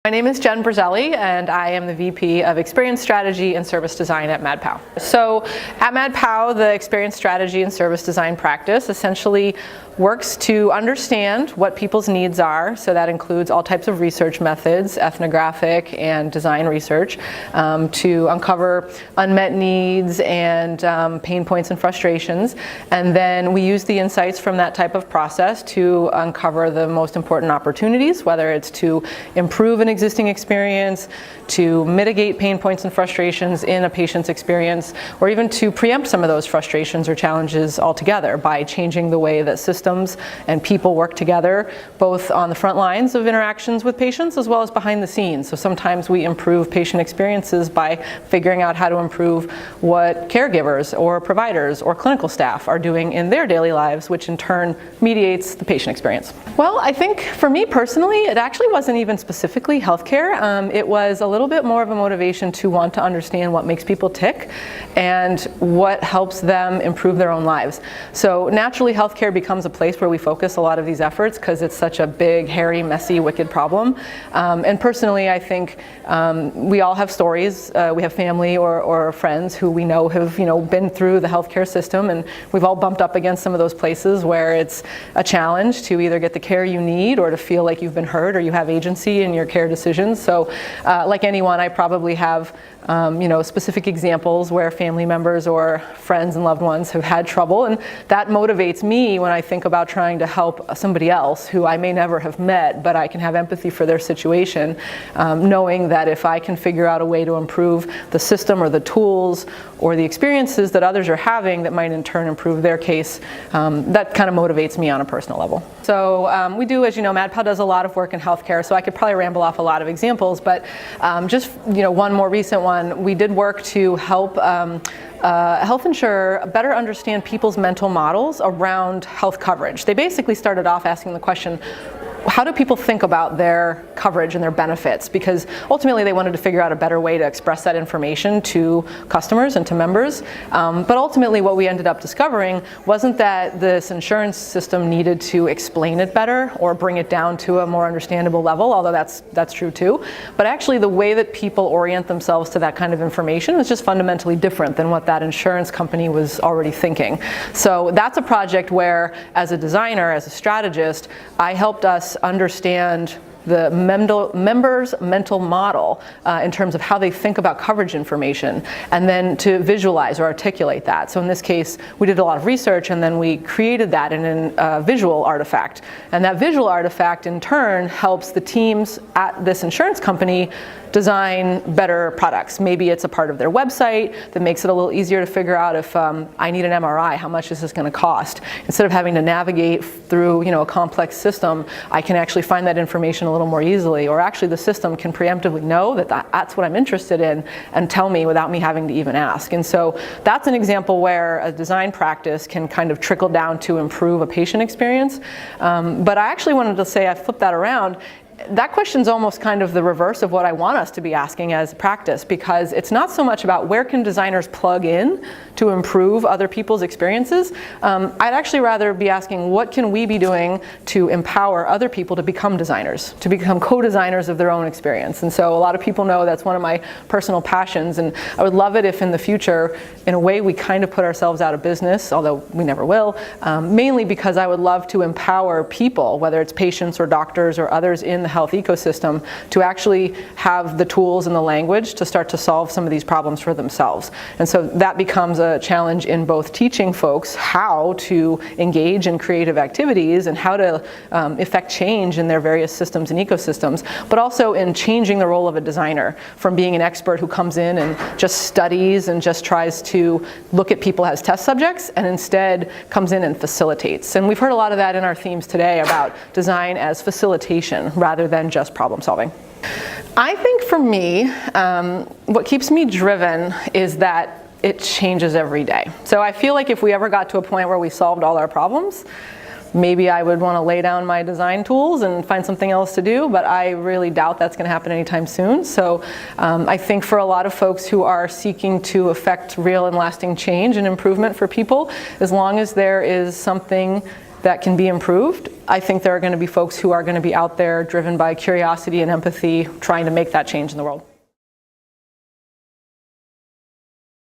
My name is Jen Briselli, and I am the VP of Experience Strategy and Service Design at MadPow. So at MadPow, the Experience Strategy and Service Design practice essentially works to understand what people's needs are. So that includes all types of research methods, ethnographic and design research, to uncover unmet needs and pain points and frustrations. And then we use the insights from that type of process to uncover the most important opportunities, whether it's to improve an existing experience, to mitigate pain points and frustrations in a patient's experience, or even to preempt some of those frustrations or challenges altogether by changing the way that systems and people work together, both on the front lines of interactions with patients as well as behind the scenes. So sometimes we improve patient experiences by figuring out how to improve what caregivers or providers or clinical staff are doing in their daily lives, which in turn mediates the patient experience. Well, I think for me personally, it actually wasn't even specifically healthcare. It was a little bit more of a motivation to want to understand what makes people tick and what helps them improve their own lives. So naturally, healthcare becomes a place where we focus a lot of these efforts because it's such a big, hairy, messy, wicked problem. And personally, I think we all have stories. We have family or friends who we know have been through the healthcare system, and we've all bumped up against some of those places where it's a challenge to either get the care you need or to feel like you've been heard or you have agency in your care decisions. So like anyone, I probably have specific examples where family members or friends and loved ones have had trouble, and that motivates me when I think about trying to help somebody else who I may never have met, but I can have empathy for their situation, knowing that if I can figure out a way to improve the system or the tools or the experiences that others are having that might in turn improve their case, that kind of motivates me on a personal level. So we do, as you know, MadPow does a lot of work in healthcare, so I could probably ramble off a lot of examples, but just one more recent one. We did work to help health insurer better understand people's mental models around health coverage. They basically started off asking the question, how do people think about their coverage and their benefits? Because ultimately they wanted to figure out a better way to express that information to customers and to members. But ultimately what we ended up discovering wasn't that this insurance system needed to explain it better or bring it down to a more understandable level, although that's true too. But actually the way that people orient themselves to that kind of information was just fundamentally different than what that insurance company was already thinking. So that's a project where, as a designer, as a strategist, I helped us understand the member's mental model in terms of how they think about coverage information, and then to visualize or articulate that. So in this case, we did a lot of research and then we created that in a visual artifact. And that visual artifact in turn helps the teams at this insurance company design better products. Maybe it's a part of their website that makes it a little easier to figure out if I need an MRI, how much is this going to cost? Instead of having to navigate through a complex system, I can actually find that information a little more easily, or actually the system can preemptively know that that's what I'm interested in and tell me without me having to even ask. And so that's an example where a design practice can kind of trickle down to improve a patient experience. But I actually wanted to say, I flipped that around. That question's almost kind of the reverse of what I want us to be asking as practice, because it's not so much about where can designers plug in to improve other people's experiences. I'd actually rather be asking, what can we be doing to empower other people to become designers, to become co-designers of their own experience? And so a lot of people know that's one of my personal passions, and I would love it if in the future, in a way, we kind of put ourselves out of business, although we never will, mainly because I would love to empower people, whether it's patients or doctors or others in the health ecosystem, to actually have the tools and the language to start to solve some of these problems for themselves. And so that becomes a challenge in both teaching folks how to engage in creative activities and how to effect change in their various systems and ecosystems, but also in changing the role of a designer from being an expert who comes in and just studies and just tries to look at people as test subjects, and instead comes in and facilitates. And we've heard a lot of that in our themes today about design as facilitation rather than just problem solving. I think for me, what keeps me driven is that it changes every day. So I feel like if we ever got to a point where we solved all our problems, maybe I would want to lay down my design tools and find something else to do, but I really doubt that's going to happen anytime soon. So I think for a lot of folks who are seeking to affect real and lasting change and improvement for people, as long as there is something that can be improved. I think there are going to be folks who are going to be out there driven by curiosity and empathy, trying to make that change in the world.